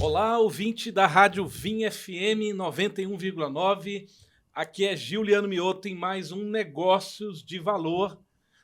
Olá, ouvinte da Rádio Vim FM 91,9. Aqui é Giuliano Mioto em mais um Negócios de Valor.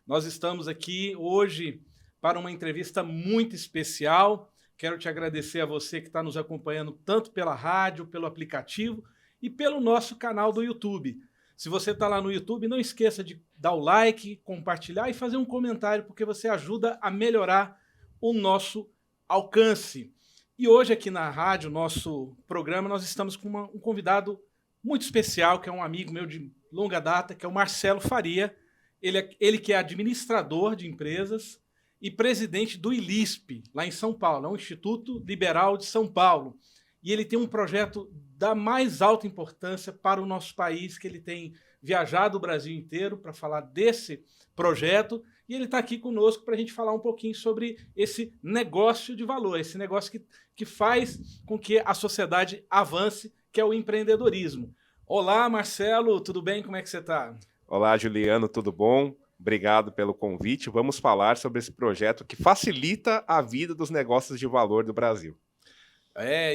Nós estamos aqui hoje para uma entrevista muito especial. Quero te agradecer a você que está nos acompanhando tanto pela rádio, pelo aplicativo e pelo nosso canal do YouTube. Se você está lá no YouTube, não esqueça de dar o like, compartilhar e fazer um comentário, porque você ajuda a melhorar o nosso alcance. E hoje aqui na rádio, nosso programa, nós estamos com um convidado muito especial, que é um amigo meu de longa data, que é o Marcelo Faria. Ele que é administrador de empresas e presidente do ILISP, lá em São Paulo, é um Instituto Liberal de São Paulo. E ele tem um projeto da mais alta importância para o nosso país, que ele tem viajado o Brasil inteiro para falar desse projeto. E ele está aqui conosco para a gente falar um pouquinho sobre esse negócio de valor, esse negócio que faz com que a sociedade avance, que é o empreendedorismo. Olá, Marcelo, tudo bem? Como é que você está? Olá, Juliano, tudo bom? Obrigado pelo convite. Vamos falar sobre esse projeto que facilita a vida dos negócios de valor do Brasil.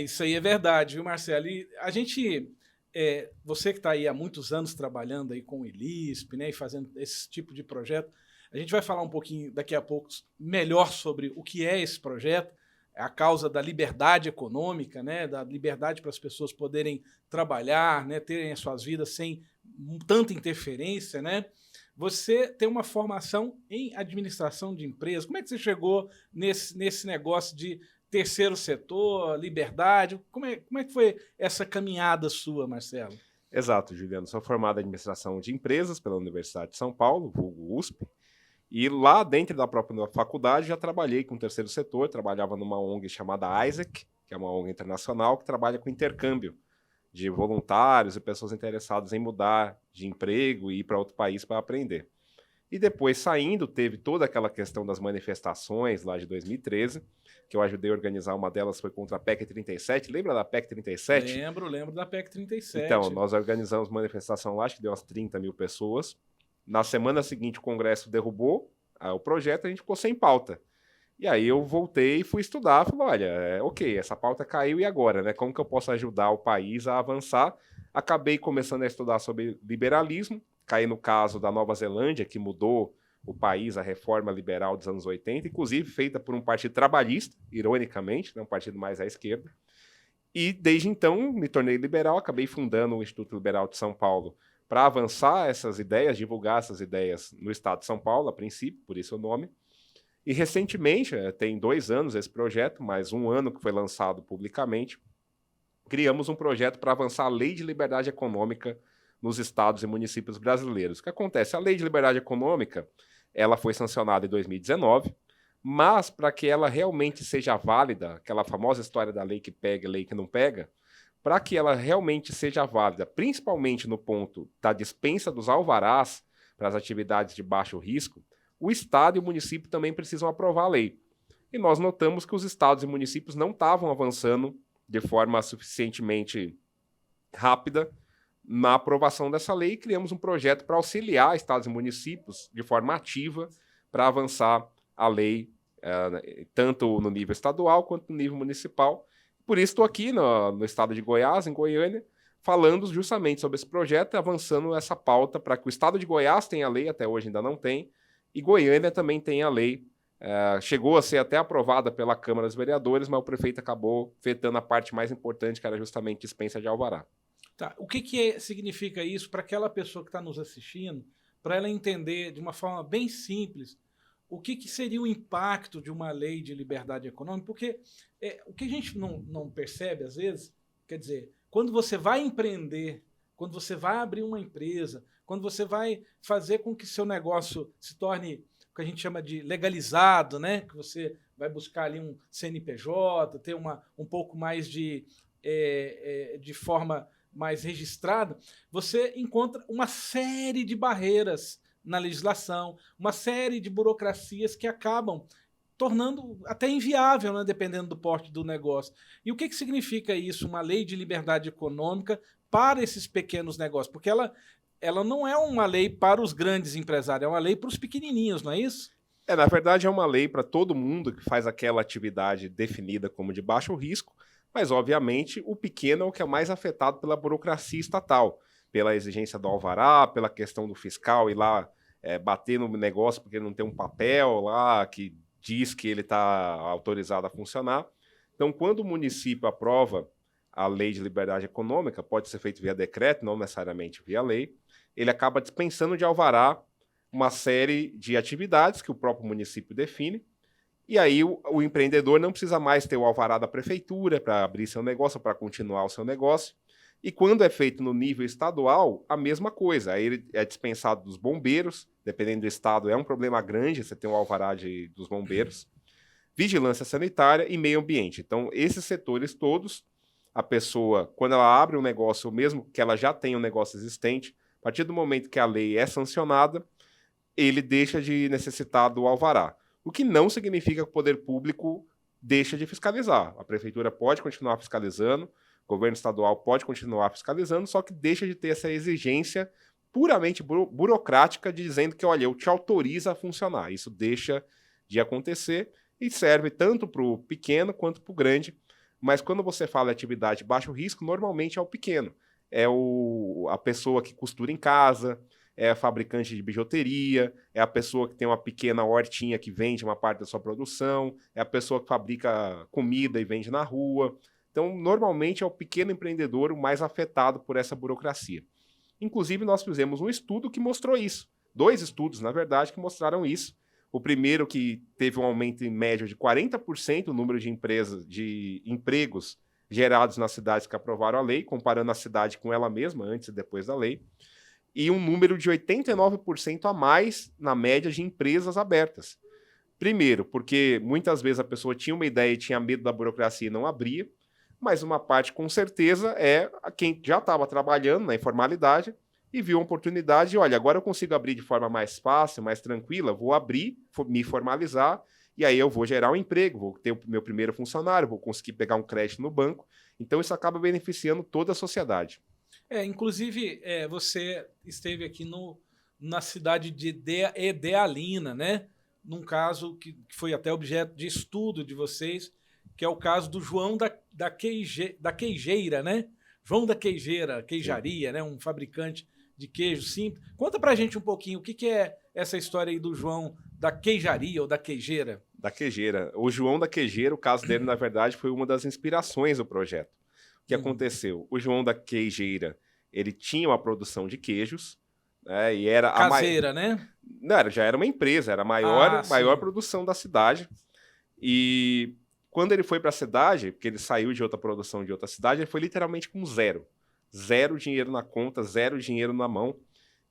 Isso aí é verdade, viu, Marcelo? E a gente, você que está aí há muitos anos trabalhando aí com o ILISP, né, e fazendo esse tipo de projeto, a gente vai falar um pouquinho daqui a pouco melhor sobre o que é esse projeto, a causa da liberdade econômica, né, da liberdade para as pessoas poderem trabalhar, né, terem as suas vidas sem tanta interferência, né? Você tem uma formação em administração de empresas. Como é que você chegou nesse negócio de terceiro setor, liberdade? Como é que foi essa caminhada sua, Marcelo? Exato, Juliano. Sou formado em administração de empresas pela Universidade de São Paulo, vulgo USP. E lá dentro da própria faculdade já trabalhei com o terceiro setor, trabalhava numa ONG chamada Isaac, que é uma ONG internacional que trabalha com intercâmbio de voluntários e pessoas interessadas em mudar de emprego e ir para outro país para aprender. E depois, saindo, teve toda aquela questão das manifestações lá de 2013, que eu ajudei a organizar. Uma delas foi contra a PEC 37. Lembra da PEC 37? Lembro da PEC 37. Então, nós organizamos manifestação lá, acho que deu umas 30 mil pessoas. Na semana seguinte, o Congresso derrubou o projeto, a gente ficou sem pauta. E aí eu voltei e fui estudar, falei, olha, ok, essa pauta caiu, e agora, né? Como que eu posso ajudar o país a avançar? Acabei começando a estudar sobre liberalismo, caí no caso da Nova Zelândia, que mudou o país, a reforma liberal dos anos 80, inclusive feita por um partido trabalhista, ironicamente, né, um partido mais à esquerda. E desde então me tornei liberal, acabei fundando o Instituto Liberal de São Paulo para avançar essas ideias, divulgar essas ideias no estado de São Paulo, a princípio, por isso o nome. E recentemente, tem 2 anos esse projeto, mais 1 ano que foi lançado publicamente, criamos um projeto para avançar a Lei de Liberdade Econômica nos estados e municípios brasileiros. O que acontece? A Lei de Liberdade Econômica, ela foi sancionada em 2019, mas para que ela realmente seja válida, aquela famosa história da lei que pega e lei que não pega, para que ela realmente seja válida, principalmente no ponto da dispensa dos alvarás para as atividades de baixo risco, o Estado e o município também precisam aprovar a lei. E nós notamos que os estados e municípios não estavam avançando de forma suficientemente rápida na aprovação dessa lei, e criamos um projeto para auxiliar estados e municípios de forma ativa para avançar a lei, tanto no nível estadual quanto no nível municipal. Por isso estou aqui no estado de Goiás, em Goiânia, falando justamente sobre esse projeto e avançando essa pauta para que o estado de Goiás tenha a lei, até hoje ainda não tem, e Goiânia também tenha a lei. Chegou a ser até aprovada pela Câmara dos Vereadores, mas o prefeito acabou vetando a parte mais importante, que era justamente dispensa de alvará. Tá. O que significa isso para aquela pessoa que está nos assistindo, para ela entender de uma forma bem simples o que seria o impacto de uma lei de liberdade econômica? Porque o que a gente não percebe, às vezes, quer dizer, quando você vai empreender, quando você vai abrir uma empresa, quando você vai fazer com que seu negócio se torne o que a gente chama de legalizado, né? Que você vai buscar ali um CNPJ, ter um pouco mais de forma mais registrada, você encontra uma série de barreiras na legislação, uma série de burocracias que acabam tornando até inviável, né, dependendo do porte do negócio. E o que significa isso, uma lei de liberdade econômica para esses pequenos negócios? Porque ela não é uma lei para os grandes empresários, é uma lei para os pequenininhos, não é isso? Na verdade, é uma lei para todo mundo que faz aquela atividade definida como de baixo risco, mas, obviamente, o pequeno é o que é mais afetado pela burocracia estatal, pela exigência do alvará, pela questão do fiscal ir lá bater no negócio porque ele não tem um papel lá que diz que ele está autorizado a funcionar. Então, quando o município aprova a lei de liberdade econômica, pode ser feito via decreto, não necessariamente via lei, ele acaba dispensando de alvará uma série de atividades que o próprio município define, e aí o empreendedor não precisa mais ter o alvará da prefeitura para abrir seu negócio, para continuar o seu negócio. E quando é feito no nível estadual, a mesma coisa. Aí ele é dispensado dos bombeiros, dependendo do estado, é um problema grande você ter um alvará dos bombeiros, vigilância sanitária e meio ambiente. Então, esses setores todos, a pessoa, quando ela abre um negócio, mesmo que ela já tenha um negócio existente, a partir do momento que a lei é sancionada, ele deixa de necessitar do alvará. O que não significa que o poder público deixa de fiscalizar. A prefeitura pode continuar fiscalizando, o governo estadual pode continuar fiscalizando, só que deixa de ter essa exigência puramente burocrática dizendo que, olha, eu te autorizo a funcionar. Isso deixa de acontecer e serve tanto para o pequeno quanto para o grande. Mas quando você fala de atividade de baixo risco, normalmente é o pequeno. É a pessoa que costura em casa, é a fabricante de bijuteria, é a pessoa que tem uma pequena hortinha que vende uma parte da sua produção, é a pessoa que fabrica comida e vende na rua. Então, normalmente é o pequeno empreendedor o mais afetado por essa burocracia. Inclusive, nós fizemos um estudo que mostrou isso. 2 estudos, na verdade, que mostraram isso. O primeiro que teve um aumento em média de 40% no número de empregos gerados nas cidades que aprovaram a lei, comparando a cidade com ela mesma, antes e depois da lei, e um número de 89% a mais na média de empresas abertas. Primeiro, porque muitas vezes a pessoa tinha uma ideia e tinha medo da burocracia e não abria, mas uma parte, com certeza, é quem já estava trabalhando na informalidade e viu uma oportunidade, olha, agora eu consigo abrir de forma mais fácil, mais tranquila, vou abrir, me formalizar, e aí eu vou gerar um emprego, vou ter o meu primeiro funcionário, vou conseguir pegar um crédito no banco, então isso acaba beneficiando toda a sociedade. Inclusive, você esteve aqui na cidade de Idealina, né? Num caso que foi até objeto de estudo de vocês, que é o caso do João da Queijeira, né? João da Queijeira, queijaria, né? Um fabricante de queijo simples. Conta pra gente um pouquinho o que é essa história aí do João da Queijaria ou da Queijeira. Da Queijeira. O João da Queijeira, o caso dele, na verdade, foi uma das inspirações do projeto. O que aconteceu? O João da Queijeira, ele tinha uma produção de queijos, né, e era caseira, né? Não, já era uma empresa, era a maior produção da cidade. E quando ele foi para a cidade, porque ele saiu de outra produção de outra cidade, ele foi literalmente com zero. Zero dinheiro na conta, zero dinheiro na mão.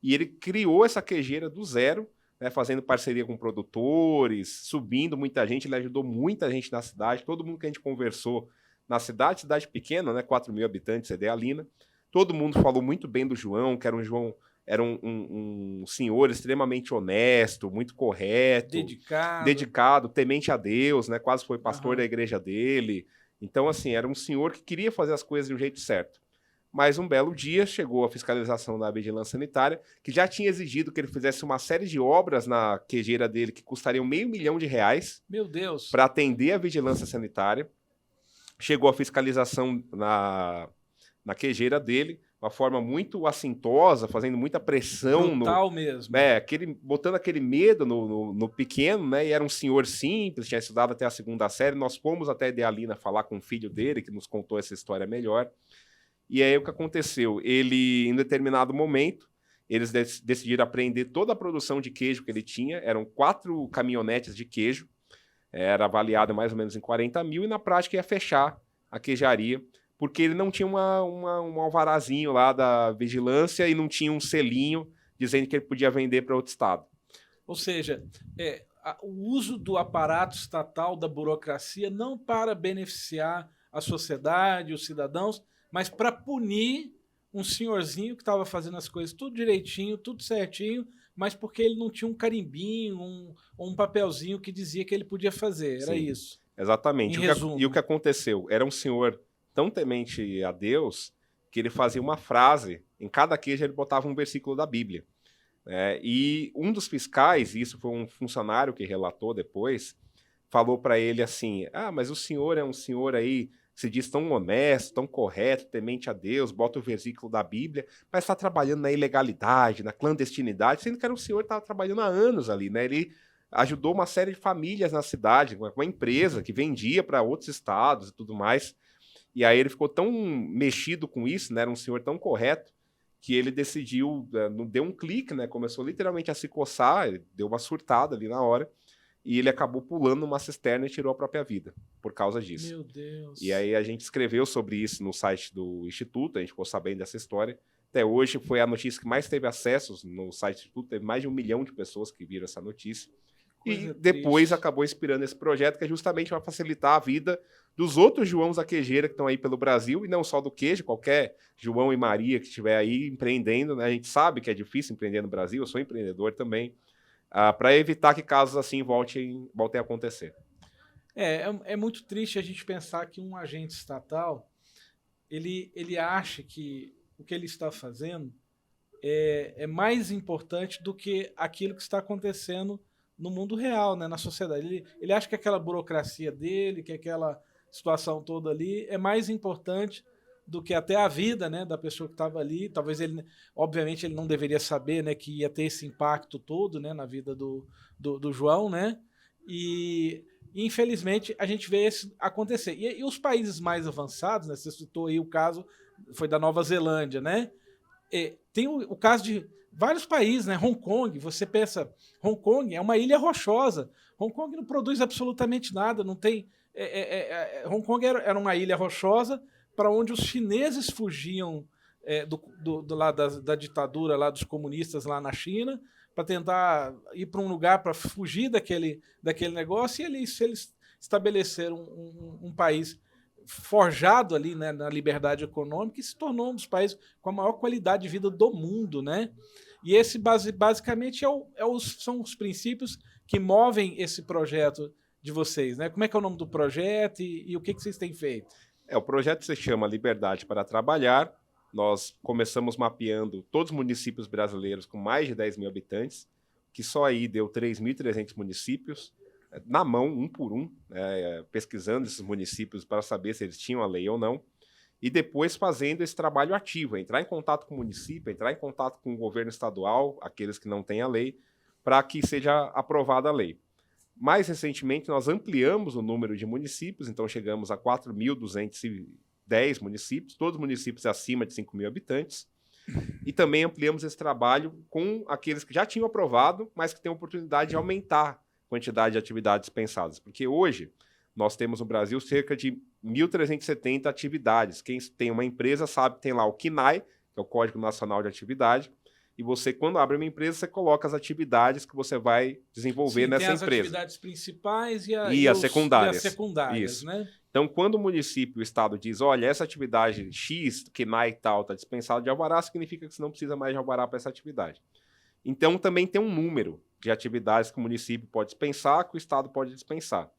E ele criou essa queijeira do zero, né, fazendo parceria com produtores, subindo muita gente, ele ajudou muita gente na cidade, todo mundo que a gente conversou na cidade pequena, né, 4 mil habitantes, Idealina. Todo mundo falou muito bem do João, que era um senhor extremamente honesto, muito correto, dedicado, temente a Deus, né, quase foi pastor da igreja dele. Então, assim, era um senhor que queria fazer as coisas de um jeito certo. Mas um belo dia chegou a fiscalização da vigilância sanitária, que já tinha exigido que ele fizesse uma série de obras na queijeira dele que custariam R$500 mil. Meu Deus! Para atender a vigilância sanitária. Chegou a fiscalização na queijeira dele, uma forma muito assintosa, fazendo muita pressão. Brutal mesmo. Botando aquele medo no pequeno, né? E era um senhor simples, tinha estudado até a 2ª série. Nós fomos até Idealina falar com o filho dele, que nos contou essa história melhor. E aí o que aconteceu? Em determinado momento, eles decidiram apreender toda a produção de queijo que ele tinha. Eram 4 caminhonetes de queijo. Era avaliado mais ou menos em 40 mil e na prática ia fechar a queijaria, porque ele não tinha um alvarazinho lá da vigilância e não tinha um selinho dizendo que ele podia vender para outro estado. Ou seja, o uso do aparato estatal, da burocracia, não para beneficiar a sociedade, os cidadãos, mas para punir um senhorzinho que estava fazendo as coisas tudo direitinho, tudo certinho, mas porque ele não tinha um carimbinho, um papelzinho que dizia que ele podia fazer. Era Sim, isso. exatamente. Em resumo. E o que aconteceu? Era um senhor tão temente a Deus que ele fazia uma frase, em cada queijo ele botava um versículo da Bíblia. E um dos fiscais, e isso foi um funcionário que relatou depois, falou para ele assim: mas o senhor é um senhor aí que se diz tão honesto, tão correto, temente a Deus, bota o versículo da Bíblia, mas está trabalhando na ilegalidade, na clandestinidade, sendo que era um senhor que estava trabalhando há anos ali, né? Ele ajudou uma série de famílias na cidade, uma empresa que vendia para outros estados e tudo mais. E aí ele ficou tão mexido com isso, né? Era um senhor tão correto, que ele decidiu, deu um clique, né? Começou literalmente a se coçar, ele deu uma surtada ali na hora, e ele acabou pulando numa cisterna e tirou a própria vida, por causa disso. Meu Deus. E aí a gente escreveu sobre isso no site do Instituto, a gente ficou sabendo dessa história. Até hoje foi a notícia que mais teve acessos no site do Instituto, teve mais de 1 milhão de pessoas que viram essa notícia. E depois acabou inspirando esse projeto, que é justamente para facilitar a vida dos outros Joãos da queijeira que estão aí pelo Brasil, e não só do queijo, qualquer João e Maria que estiver aí empreendendo, né? A gente sabe que é difícil empreender no Brasil, eu sou empreendedor também, para evitar que casos assim voltem a acontecer. É muito triste a gente pensar que um agente estatal, ele acha que o que ele está fazendo é mais importante do que aquilo que está acontecendo no mundo real, né, na sociedade. Ele acha que aquela burocracia dele, que aquela situação toda ali é mais importante do que até a vida, né, da pessoa que estava ali. Talvez ele, obviamente, ele não deveria saber, né, que ia ter esse impacto todo, né, na vida do João, né, e infelizmente a gente vê isso acontecer. E os países mais avançados, né, você citou aí o caso, foi da Nova Zelândia, né, tem o caso de vários países, né? Hong Kong, você pensa, Hong Kong é uma ilha rochosa. Hong Kong não produz absolutamente nada, não tem. Hong Kong era uma ilha rochosa para onde os chineses fugiam lá da ditadura lá dos comunistas lá na China para tentar ir para um lugar para fugir daquele negócio, e eles estabeleceram um país forjado ali, né, na liberdade econômica, e se tornou um dos países com a maior qualidade de vida do mundo, né? E esse basicamente são os princípios que movem esse projeto de vocês, né? Como é que é o nome do projeto e o que vocês têm feito? O projeto se chama Liberdade para Trabalhar. Nós começamos mapeando todos os municípios brasileiros com mais de 10 mil habitantes, que só aí deu 3.300 municípios, na mão, um por um, pesquisando esses municípios para saber se eles tinham a lei ou não, e depois fazendo esse trabalho ativo, entrar em contato com o município, entrar em contato com o governo estadual, aqueles que não têm a lei, para que seja aprovada a lei. Mais recentemente, nós ampliamos o número de municípios, então chegamos a 4.210 municípios, todos municípios acima de 5 mil habitantes, e também ampliamos esse trabalho com aqueles que já tinham aprovado, mas que têm a oportunidade de aumentar quantidade de atividades pensadas, porque hoje nós temos no Brasil cerca de 1.370 atividades. Quem tem uma empresa sabe que tem lá o CNAE, que é o Código Nacional de Atividade, e você, quando abre uma empresa, você coloca as atividades que você vai desenvolver nessa empresa. Tem as atividades principais e as secundárias. Isso. Né? Então, quando o município, o estado diz, olha, essa atividade X, CNAE e tal, está dispensada de alvará, significa que você não precisa mais de alvará para essa atividade. Então, também tem um número de atividades que o município pode dispensar, que o estado pode dispensar.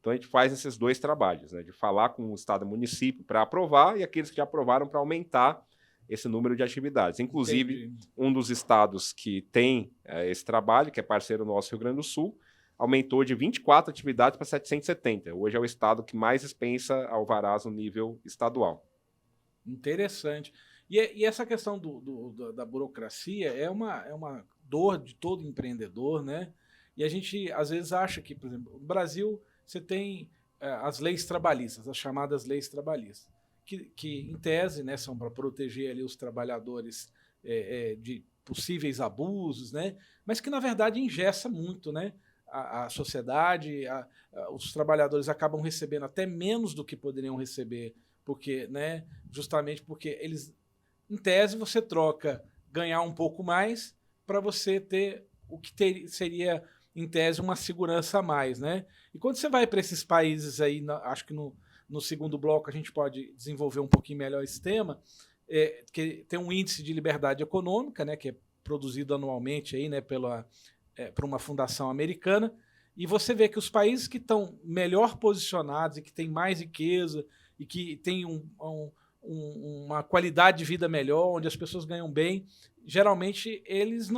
Então, a gente faz esses dois trabalhos, né, de falar com o estado e o município para aprovar, e aqueles que já aprovaram para aumentar esse número de atividades. Inclusive, um dos estados que tem esse trabalho, que é parceiro nosso, Rio Grande do Sul, aumentou de 24 atividades para 770. Hoje é o estado que mais dispensa alvarás no nível estadual. Interessante. E essa questão da burocracia é uma dor de todo empreendedor, né? E a gente, às vezes, acha que, por exemplo, no Brasil, você tem as leis trabalhistas, as chamadas leis trabalhistas, que em tese, né, são para proteger ali os trabalhadores de possíveis abusos, né? Mas que, na verdade, engessa muito, né? A sociedade, os trabalhadores acabam recebendo até menos do que poderiam receber, porque, né, justamente porque eles, em tese, você troca ganhar um pouco mais para você ter o que seria, em tese, uma segurança a mais, né? E quando você vai para esses países aí, acho que no segundo bloco a gente pode desenvolver um pouquinho melhor esse tema, que tem um índice de liberdade econômica, né, que é produzido anualmente aí, né, por uma fundação americana, e você vê que os países que estão melhor posicionados e que têm mais riqueza e que têm uma qualidade de vida melhor, onde as pessoas ganham bem, geralmente eles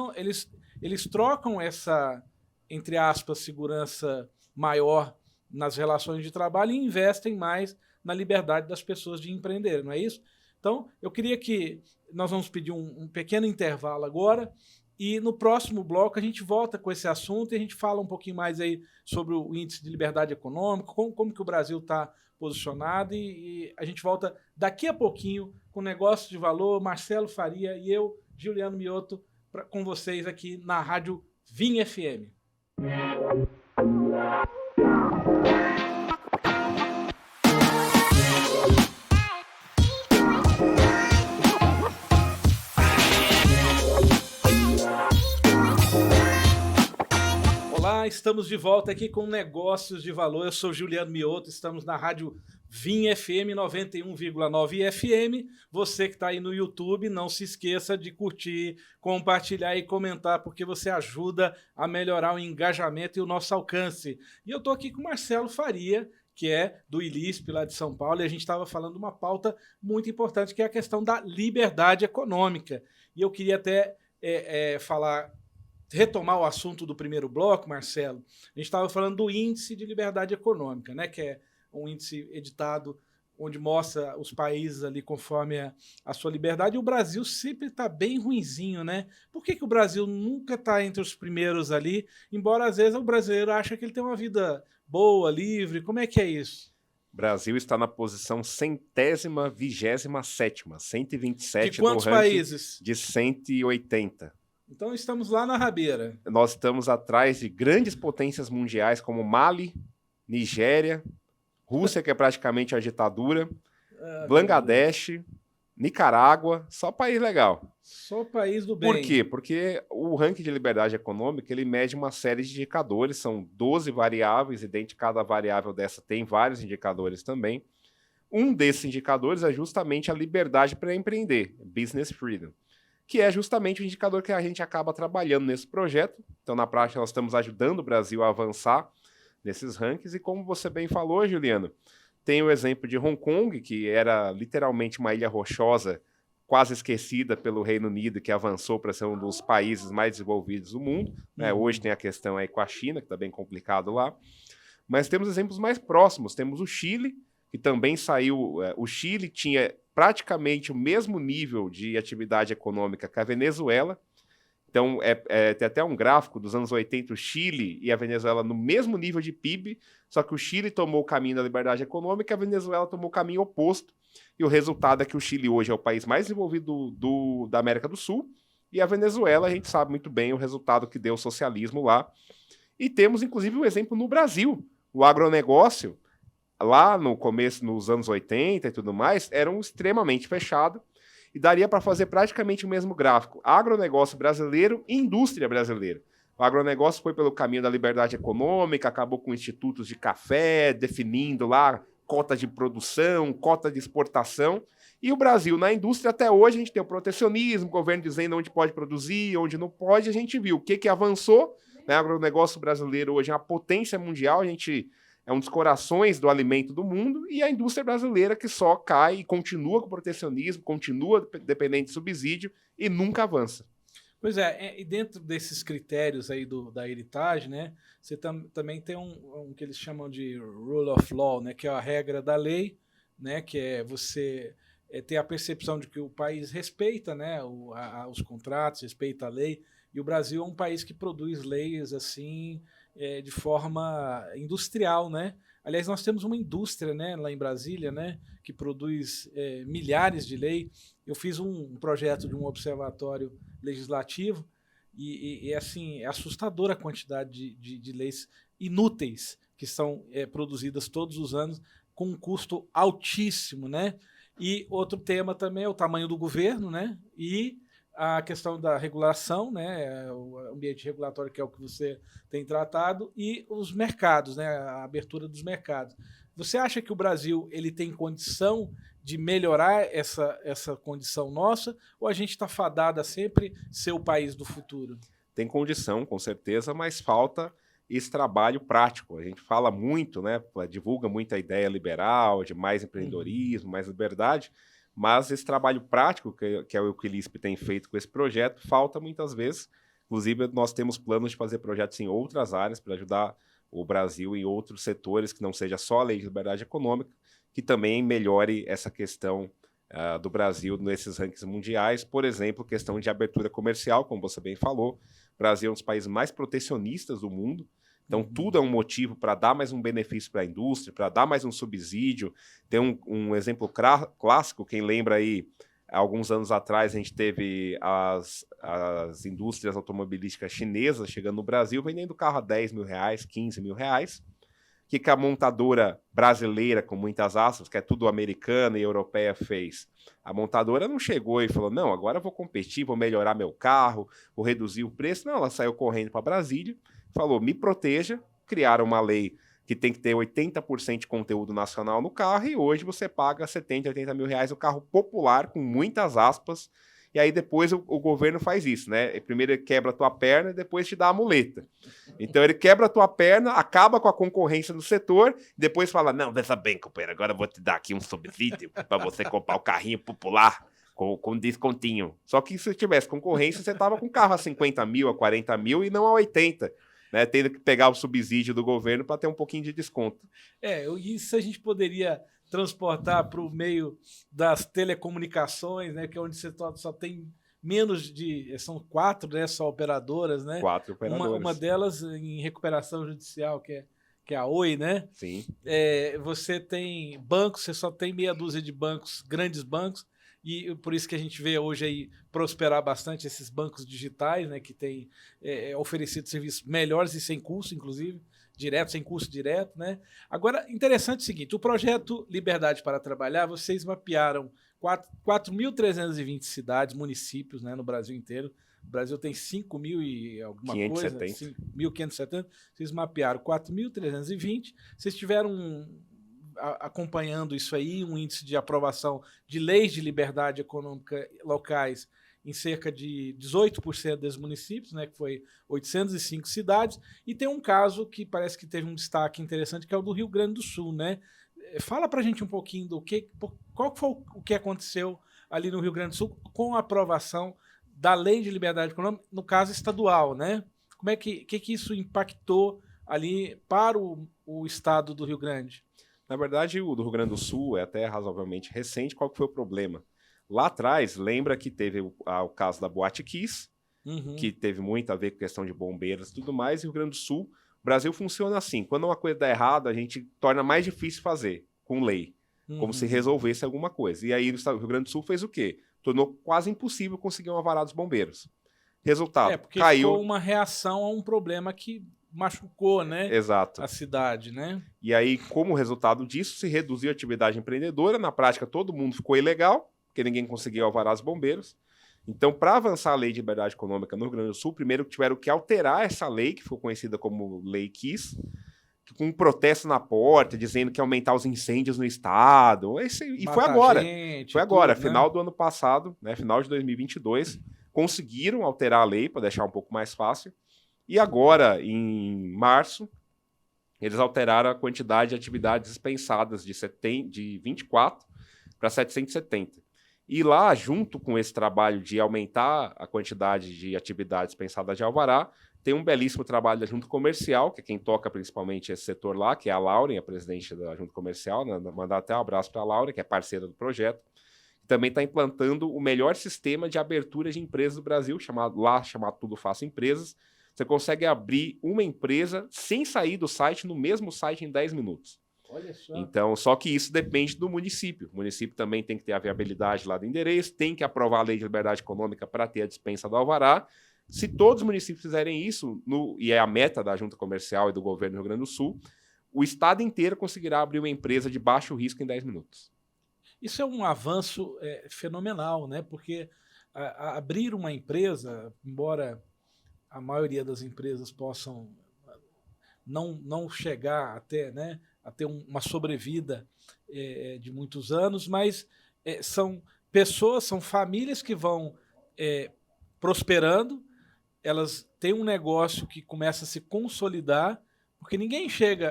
trocam essa, entre aspas, segurança maior nas relações de trabalho e investem mais na liberdade das pessoas de empreender, não é isso? Então, eu queria que nós vamos pedir um pequeno intervalo agora e no próximo bloco a gente volta com esse assunto e a gente fala um pouquinho mais aí sobre o índice de liberdade econômica, como que o Brasil está posicionado e a gente volta daqui a pouquinho com Negócio de Valor, Marcelo Faria e eu, Giuliano Mioto, com vocês aqui na Rádio Vinha FM. Olá, estamos de volta aqui com Negócios de Valor. Eu sou Giuliano Mioto, estamos na Rádio Vinha FM 91,9 FM. Você que está aí no YouTube, não se esqueça de curtir, compartilhar e comentar, porque você ajuda a melhorar o engajamento e o nosso alcance. E eu estou aqui com o Marcelo Faria, que é do ILISP, lá de São Paulo, e a gente estava falando de uma pauta muito importante, que é a questão da liberdade econômica. E eu queria até retomar o assunto do primeiro bloco, Marcelo. A gente estava falando do índice de liberdade econômica, né, que é um índice editado onde mostra os países ali conforme a sua liberdade, e o Brasil sempre está bem ruinzinho, né? Por que o Brasil nunca está entre os primeiros ali, embora às vezes o brasileiro acha que ele tem uma vida boa, livre? Como é que é isso? O Brasil está na posição 127ª, 127 de quantos do ranking países? De 180. Então estamos lá na rabeira. Nós estamos atrás de grandes potências mundiais como Mali, Nigéria, Rússia, que é praticamente a ditadura, Bangladesh, Nicarágua, só país legal. Só país do bem. Por quê? Porque o ranking de liberdade econômica, ele mede uma série de indicadores, são 12 variáveis, e dentro de cada variável dessa tem vários indicadores também. Um desses indicadores é justamente a liberdade para empreender, Business Freedom, que é justamente o indicador que a gente acaba trabalhando nesse projeto. Então, na prática, nós estamos ajudando o Brasil a avançar nesses rankings, e como você bem falou, Juliano, tem o exemplo de Hong Kong, que era literalmente uma ilha rochosa, quase esquecida pelo Reino Unido, que avançou para ser um dos países mais desenvolvidos do mundo, né? Hoje tem a questão aí com a China, que está bem complicado lá, mas temos exemplos mais próximos. Temos o Chile, que também saiu, o Chile tinha praticamente o mesmo nível de atividade econômica que a Venezuela. Então, tem até um gráfico dos anos 80, o Chile e a Venezuela no mesmo nível de PIB, só que o Chile tomou o caminho da liberdade econômica e a Venezuela tomou o caminho oposto. E o resultado é que o Chile hoje é o país mais desenvolvido da América do Sul, e a Venezuela, a gente sabe muito bem o resultado que deu o socialismo lá. E temos, inclusive, um exemplo no Brasil. O agronegócio, lá no começo, nos anos 80 e tudo mais, era extremamente fechado, e daria para fazer praticamente o mesmo gráfico. Agronegócio brasileiro e indústria brasileira. O agronegócio foi pelo caminho da liberdade econômica, acabou com institutos de café, definindo lá cota de produção, cota de exportação. E o Brasil, na indústria, até hoje, a gente tem o protecionismo, o governo dizendo onde pode produzir, onde não pode. A gente viu o que avançou, né? O agronegócio brasileiro hoje é uma potência mundial, a gente é um dos corações do alimento do mundo, e a indústria brasileira que só cai e continua com protecionismo, continua dependente de subsídio e nunca avança. Pois é, e dentro desses critérios aí da Heritage, né, você também tem um que eles chamam de rule of law, né, que é a regra da lei, né, que é você ter a percepção de que o país respeita, né, os contratos, respeita a lei, e o Brasil é um país que produz leis assim, de forma industrial, né? Aliás, nós temos uma indústria, né, lá em Brasília, né, que produz milhares de leis. Eu fiz um projeto de um observatório legislativo e assim, é assustadora a quantidade de leis inúteis que são produzidas todos os anos com um custo altíssimo, né? E outro tema também é o tamanho do governo, né? E a questão da regulação, né, o ambiente regulatório, que é o que você tem tratado, e os mercados, né, a abertura dos mercados. Você acha que o Brasil ele tem condição de melhorar essa condição nossa, ou a gente está fadado a sempre ser o país do futuro? Tem condição, com certeza, mas falta esse trabalho prático. A gente fala muito, né, divulga muita ideia liberal, de mais empreendedorismo, mais liberdade, mas esse trabalho prático que é o Equilisp tem feito com esse projeto, falta muitas vezes. Inclusive, nós temos planos de fazer projetos em outras áreas para ajudar o Brasil em outros setores, que não seja só a lei de liberdade econômica, que também melhore essa questão do Brasil nesses rankings mundiais. Por exemplo, questão de abertura comercial, como você bem falou. O Brasil é um dos países mais protecionistas do mundo, então tudo é um motivo para dar mais um benefício para a indústria, para dar mais um subsídio. Tem um exemplo clássico, quem lembra aí, alguns anos atrás a gente teve as indústrias automobilísticas chinesas chegando no Brasil, vendendo carro a 10 mil reais, 15 mil reais. O que a montadora brasileira, com muitas aspas, que é tudo americana e europeia, fez? A montadora não chegou e falou, não, agora eu vou competir, vou melhorar meu carro, vou reduzir o preço. Não, ela saiu correndo para Brasília, falou, me proteja, criaram uma lei que tem que ter 80% de conteúdo nacional no carro, e hoje você paga 70, 80 mil reais o carro popular, com muitas aspas, e aí depois o governo faz isso, né? Primeiro ele quebra a tua perna e depois te dá a muleta. Então ele quebra a tua perna, acaba com a concorrência no setor, depois fala, não, veja bem, companheiro, agora eu vou te dar aqui um subsídio para você comprar o carrinho popular com descontinho. Só que se tivesse concorrência, você tava com carro a 50 mil, a 40 mil e não a 80, né? Tendo que pegar o subsídio do governo para ter um pouquinho de desconto. Isso a gente poderia transportar para o meio das telecomunicações, né, que é onde você só tem menos de... São 4, né, só operadoras, né? 4 operadoras. Uma delas em recuperação judicial, que é a Oi, né? Sim. Você tem bancos, você só tem meia dúzia de bancos, grandes bancos, e por isso que a gente vê hoje aí prosperar bastante esses bancos digitais, né, que têm oferecido serviços melhores e sem custo, inclusive, direto, sem custo direto, né? Agora, interessante o seguinte, o projeto Liberdade para Trabalhar, vocês mapearam 4.320 cidades, municípios, né, no Brasil inteiro. O Brasil tem 5.000 e alguma 570. coisa, 5.570. Vocês mapearam 4.320. Vocês tiveram acompanhando isso aí, um índice de aprovação de leis de liberdade econômica locais em cerca de 18% dos municípios, né, que foi 805 cidades, e tem um caso que parece que teve um destaque interessante, que é o do Rio Grande do Sul, né? Fala pra gente um pouquinho qual foi o que aconteceu ali no Rio Grande do Sul com a aprovação da Lei de Liberdade Econômica, no caso estadual, né? Como é que isso impactou ali para o estado do Rio Grande? Na verdade, o do Rio Grande do Sul é até razoavelmente recente. Qual que foi o problema? Lá atrás, lembra que teve o caso da Boate Kiss, que teve muito a ver com questão de bombeiros e tudo mais, e o Rio Grande do Sul, o Brasil funciona assim, quando uma coisa dá errado, a gente torna mais difícil fazer, com lei, como se resolvesse alguma coisa. E aí o Rio Grande do Sul fez o quê? Tornou quase impossível conseguir um alvará dos bombeiros. Resultado, porque caiu... ficou uma reação a um problema que machucou, né? Exato. A cidade, né? E aí, como resultado disso, se reduziu a atividade empreendedora, na prática todo mundo ficou ilegal, porque ninguém conseguia alvará dos bombeiros. Então, para avançar a lei de liberdade econômica no Rio Grande do Sul, primeiro tiveram que alterar essa lei, que foi conhecida como Lei Kiss, com um protesto na porta, dizendo que ia aumentar os incêndios no estado. E foi agora. Foi agora, tudo, final do ano passado, né, final de 2022, conseguiram alterar a lei para deixar um pouco mais fácil. E agora, em março, eles alteraram a quantidade de atividades dispensadas de 24 para 770. E lá, junto com esse trabalho de aumentar a quantidade de atividades pensadas de alvará, tem um belíssimo trabalho da Junta Comercial, que é quem toca principalmente esse setor lá, que é a Lauren, a presidente da Junta Comercial, né? Mandar até um abraço para a Lauren, que é parceira do projeto, que também está implantando o melhor sistema de abertura de empresas do Brasil, chamado Tudo Faço Empresas. Você consegue abrir uma empresa sem sair do site, no mesmo site, em 10 minutos. Olha só. Então, só que isso depende do município. O município também tem que ter a viabilidade lá do endereço, tem que aprovar a lei de liberdade econômica para ter a dispensa do alvará. Se todos os municípios fizerem isso, e é a meta da Junta Comercial e do governo do Rio Grande do Sul, o estado inteiro conseguirá abrir uma empresa de baixo risco em 10 minutos. Isso é um avanço fenomenal, né? Porque abrir uma empresa, embora a maioria das empresas possam não chegar até, né, a ter uma sobrevida de muitos anos, mas são pessoas, são famílias que vão prosperando, elas têm um negócio que começa a se consolidar, porque ninguém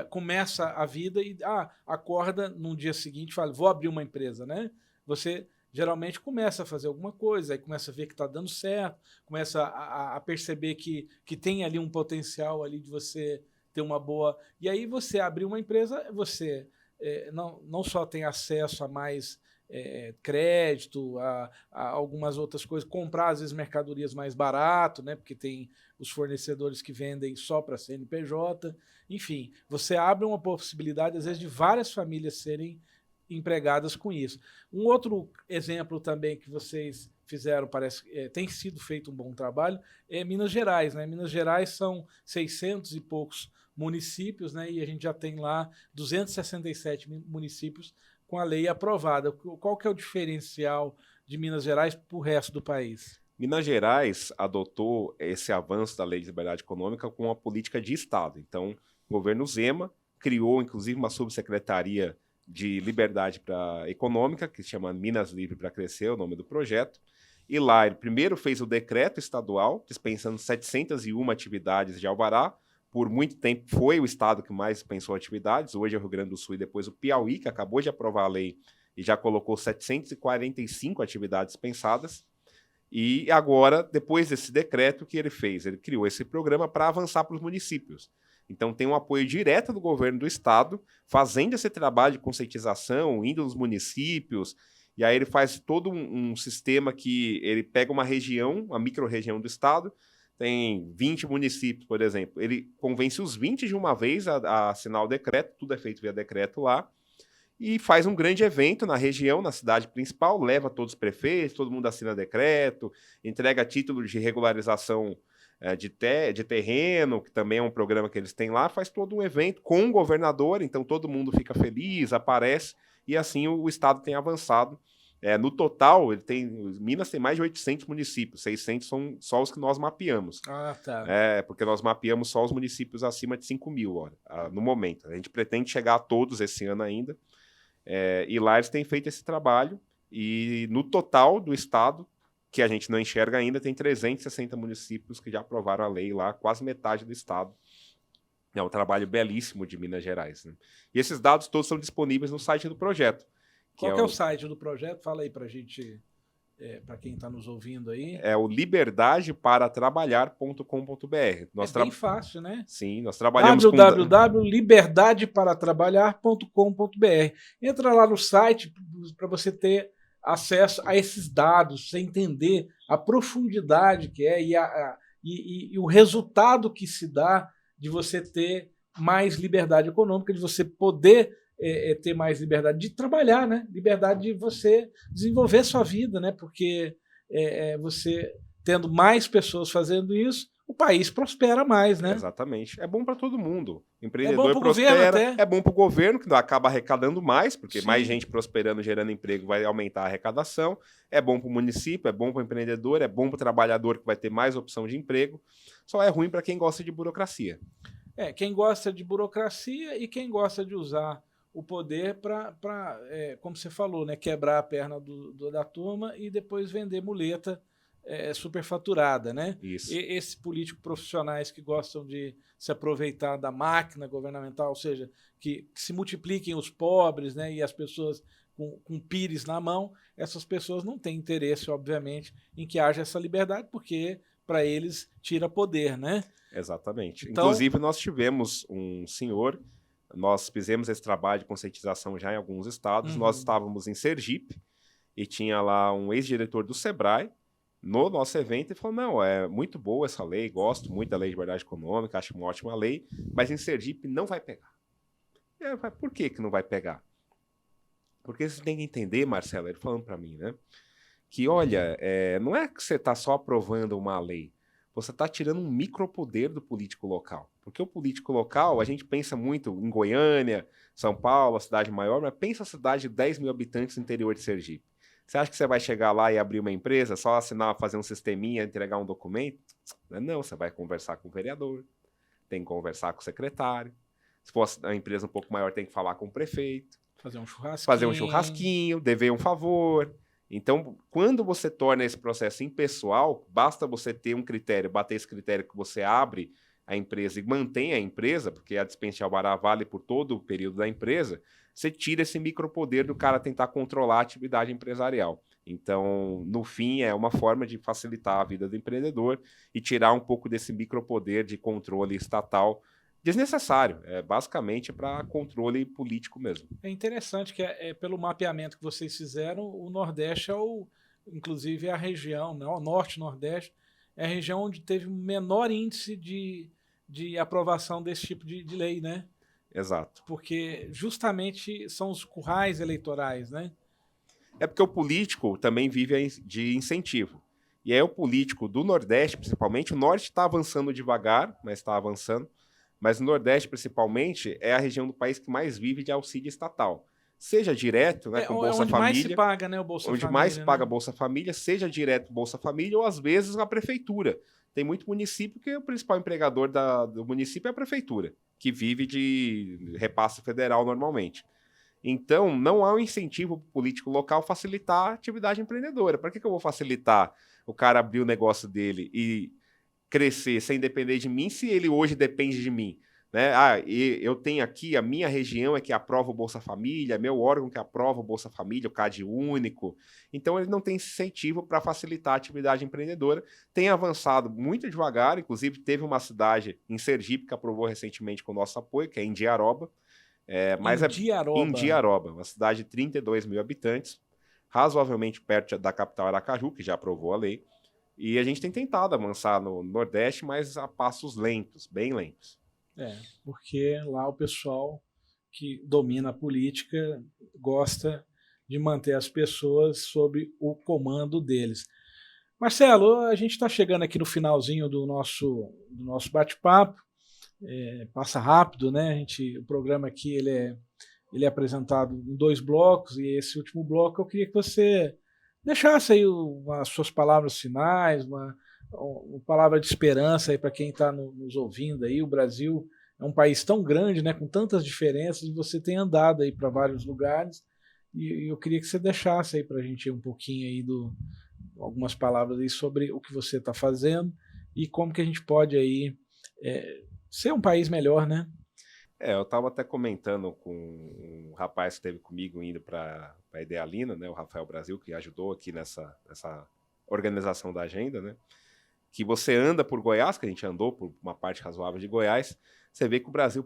começa a vida e acorda num dia seguinte e fala, vou abrir uma empresa, né? Você geralmente começa a fazer alguma coisa, aí começa a ver que está dando certo, começa a perceber que tem ali um potencial ali de você ter uma boa... E aí você abrir uma empresa, você não só tem acesso a mais crédito, a algumas outras coisas, comprar às vezes mercadorias mais barato, né? Porque tem os fornecedores que vendem só para CNPJ, enfim, você abre uma possibilidade às vezes de várias famílias serem empregadas com isso. Um outro exemplo também que vocês fizeram, parece que tem sido feito um bom trabalho, é Minas Gerais, né? Minas Gerais são 600 e poucos municípios, né? E a gente já tem lá 267 municípios com a lei aprovada. Qual que é o diferencial de Minas Gerais para o resto do país? Minas Gerais adotou esse avanço da Lei de Liberdade Econômica com uma política de Estado. Então, o governo Zema criou, inclusive, uma subsecretaria de Liberdade Econômica, que se chama Minas Livre para Crescer, é o nome do projeto. E lá, ele primeiro fez o decreto estadual, dispensando 701 atividades de alvará. Por muito tempo foi o estado que mais dispensou atividades. Hoje é o Rio Grande do Sul e depois o Piauí, que acabou de aprovar a lei e já colocou 745 atividades dispensadas. E agora, depois desse decreto, o que ele fez? Ele criou esse programa para avançar para os municípios. Então tem um apoio direto do governo do estado, fazendo esse trabalho de conscientização, indo nos municípios, e aí ele faz todo um sistema que ele pega uma região, uma micro-região do estado, tem 20 municípios, por exemplo, ele convence os 20 de uma vez a assinar o decreto, tudo é feito via decreto lá, e faz um grande evento na região, na cidade principal, leva todos os prefeitos, todo mundo assina decreto, entrega título de regularização de terreno, que também é um programa que eles têm lá, faz todo um evento com o governador, então todo mundo fica feliz, aparece, e assim o estado tem avançado. No total, Minas tem mais de 800 municípios, 600 são só os que nós mapeamos. Ah, tá. Porque nós mapeamos só os municípios acima de 5 mil no momento. A gente pretende chegar a todos esse ano ainda, e lá eles têm feito esse trabalho, e no total do estado, que a gente não enxerga ainda, tem 360 municípios que já aprovaram a lei lá, quase metade do estado. É um trabalho belíssimo de Minas Gerais, né? E esses dados todos são disponíveis no site do projeto. Qual que é o site do projeto? Fala aí pra gente, para quem está nos ouvindo aí. É o liberdadeparatrabalhar.com.br. É bem fácil, né? Sim, nós trabalhamos www.liberdadeparatrabalhar.com.br. Entra lá no site para você ter acesso a esses dados, você entender a profundidade que é e o resultado que se dá de você ter mais liberdade econômica, de você poder ter mais liberdade de trabalhar, né? Liberdade de você desenvolver sua vida, né? Porque você tendo mais pessoas fazendo isso, o país prospera mais, né? Exatamente. É bom para todo mundo. O empreendedor bom pro governo até. É bom para o governo, que acaba arrecadando mais, porque Sim. mais gente prosperando, gerando emprego, vai aumentar a arrecadação. É bom para o município, é bom para o empreendedor, é bom para o trabalhador, que vai ter mais opção de emprego. Só é ruim para quem gosta de burocracia. Quem gosta de burocracia e quem gosta de usar o poder para, como você falou, né, quebrar a perna da turma e depois vender muleta superfaturada, né? Isso. Esses políticos profissionais que gostam de se aproveitar da máquina governamental, ou seja, que se multipliquem os pobres, né, e as pessoas com pires na mão, essas pessoas não têm interesse, obviamente, em que haja essa liberdade, porque para eles tira poder, né? Exatamente. Então, inclusive, nós tivemos um senhor, nós fizemos esse trabalho de conscientização já em alguns estados, nós estávamos em Sergipe e tinha lá um ex-diretor do Sebrae no nosso evento e falou, não, é muito boa essa lei, gosto muito da Lei de Liberdade Econômica, acho uma ótima lei, mas em Sergipe não vai pegar. Por que não vai pegar? Porque você tem que entender, Marcelo, ele falando para mim, né, que olha, não é que você está só aprovando uma lei, você está tirando um micropoder do político local. Porque o político local, a gente pensa muito em Goiânia, São Paulo, a cidade maior, mas pensa a cidade de 10 mil habitantes no interior de Sergipe. Você acha que você vai chegar lá e abrir uma empresa, só assinar, fazer um sisteminha, entregar um documento? Não, você vai conversar com o vereador, tem que conversar com o secretário, Se fosse a empresa um pouco maior, tem que falar com o prefeito. Fazer um churrasquinho, dever um favor. Então, quando você torna esse processo impessoal, basta você ter um critério, bater esse critério que você abre a empresa e mantém a empresa, porque a dispensa de alvará vale por todo o período da empresa, você tira esse micropoder do cara tentar controlar a atividade empresarial. Então, no fim, é uma forma de facilitar a vida do empreendedor e tirar um pouco desse micropoder de controle estatal desnecessário, basicamente para controle político mesmo. É interessante que pelo mapeamento que vocês fizeram, o Nordeste inclusive a região, né, o Norte e Nordeste, é a região onde teve o menor índice de aprovação desse tipo de lei, né? Exato. Porque justamente são os currais eleitorais, né? É porque o político também vive de incentivo. E aí o político do Nordeste, principalmente, o Norte está avançando devagar, mas está avançando, mas o Nordeste, principalmente, é a região do país que mais vive de auxílio estatal. Seja direto, né, com Bolsa onde Família, mais se paga, né, o Bolsa onde Família, mais se paga né? Bolsa Família, seja direto Bolsa Família ou às vezes a prefeitura. Tem muito município que o principal empregador do município é a prefeitura, que vive de repasse federal normalmente. Então, não há um incentivo para o político local facilitar a atividade empreendedora. Para que eu vou facilitar o cara abrir o negócio dele e crescer sem depender de mim, se ele hoje depende de mim? Né? Eu tenho aqui, a minha região é que aprova o Bolsa Família, meu órgão que aprova o Bolsa Família, o CAD único. Então, ele não tem incentivo para facilitar a atividade empreendedora. Tem avançado muito devagar, inclusive teve uma cidade em Sergipe que aprovou recentemente com o nosso apoio, que é Indiaroba. Indiaroba, uma cidade de 32 mil habitantes, razoavelmente perto da capital Aracaju, que já aprovou a lei. E a gente tem tentado avançar no Nordeste, mas a passos lentos, bem lentos. Porque lá o pessoal que domina a política gosta de manter as pessoas sob o comando deles. Marcelo, a gente está chegando aqui no finalzinho do nosso bate-papo. Passa rápido, né? O programa aqui ele é apresentado em 2 blocos, e esse último bloco eu queria que você deixasse aí as suas palavras finais, uma palavra de esperança aí para quem está nos ouvindo aí. O Brasil é um país tão grande, né, com tantas diferenças, e você tem andado aí para vários lugares, e eu queria que você deixasse aí para a gente um pouquinho aí algumas palavras aí sobre o que você está fazendo e como que a gente pode aí ser um país melhor, né? Eu estava até comentando com um rapaz que esteve comigo indo para a Idealina, né, o Rafael Brasil, que ajudou aqui nessa organização da agenda, né, que você anda por Goiás, que a gente andou por uma parte razoável de Goiás, você vê que o Brasil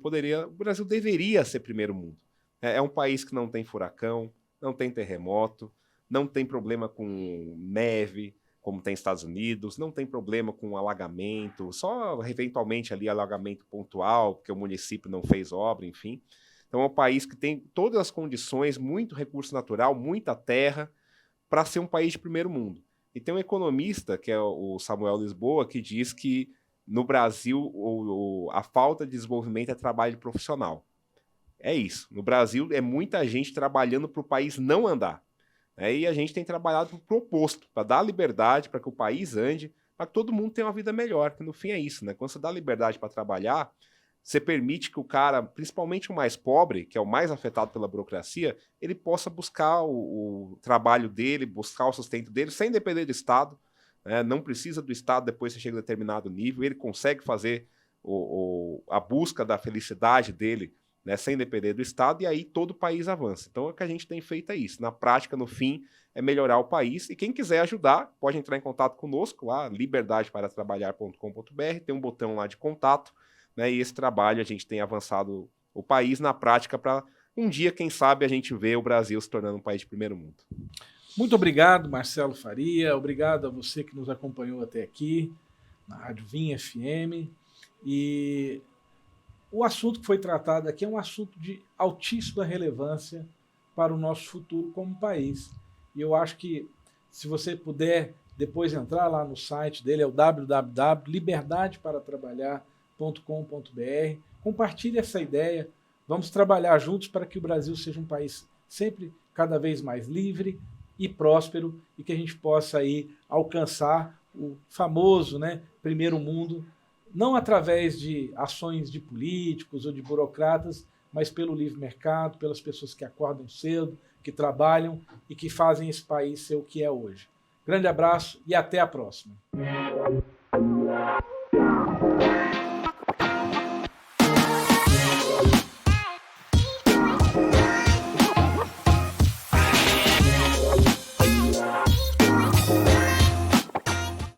deveria ser primeiro mundo. É um país que não tem furacão, não tem terremoto, não tem problema com neve, como tem Estados Unidos, não tem problema com alagamento, só eventualmente ali alagamento pontual, porque o município não fez obra, enfim. Então é um país que tem todas as condições, muito recurso natural, muita terra, para ser um país de primeiro mundo. E tem um economista, que é o Samuel Lisboa, que diz que no Brasil a falta de desenvolvimento é trabalho profissional. É isso. No Brasil é muita gente trabalhando para o país não andar. E a gente tem trabalhado para o oposto, para dar liberdade, para que o país ande, para que todo mundo tenha uma vida melhor, que no fim é isso, né? Quando você dá liberdade para trabalhar, você permite que o cara, principalmente o mais pobre, que é o mais afetado pela burocracia, ele possa buscar o trabalho dele, buscar o sustento dele, sem depender do Estado, né? Não precisa do Estado depois que você chega a determinado nível, ele consegue fazer a busca da felicidade dele, né, sem depender do Estado, e aí todo o país avança. Então, o que a gente tem feito é isso. Na prática, no fim, é melhorar o país. E quem quiser ajudar, pode entrar em contato conosco lá, liberdadeparatrabalhar.com.br, tem um botão lá de contato, né, e esse trabalho a gente tem avançado o país na prática para um dia, quem sabe, a gente ver o Brasil se tornando um país de primeiro mundo. Muito obrigado, Marcelo Faria. Obrigado a você que nos acompanhou até aqui, na Rádio Vinha FM. E o assunto que foi tratado aqui é um assunto de altíssima relevância para o nosso futuro como país. E eu acho que, se você puder depois entrar lá no site dele, é o www.liberdadeparatrabalhar.com.br, compartilhe essa ideia, vamos trabalhar juntos para que o Brasil seja um país sempre cada vez mais livre e próspero, e que a gente possa aí alcançar o famoso, né, primeiro mundo, não através de ações de políticos ou de burocratas, mas pelo livre mercado, pelas pessoas que acordam cedo, que trabalham e que fazem esse país ser o que é hoje. Grande abraço e até a próxima.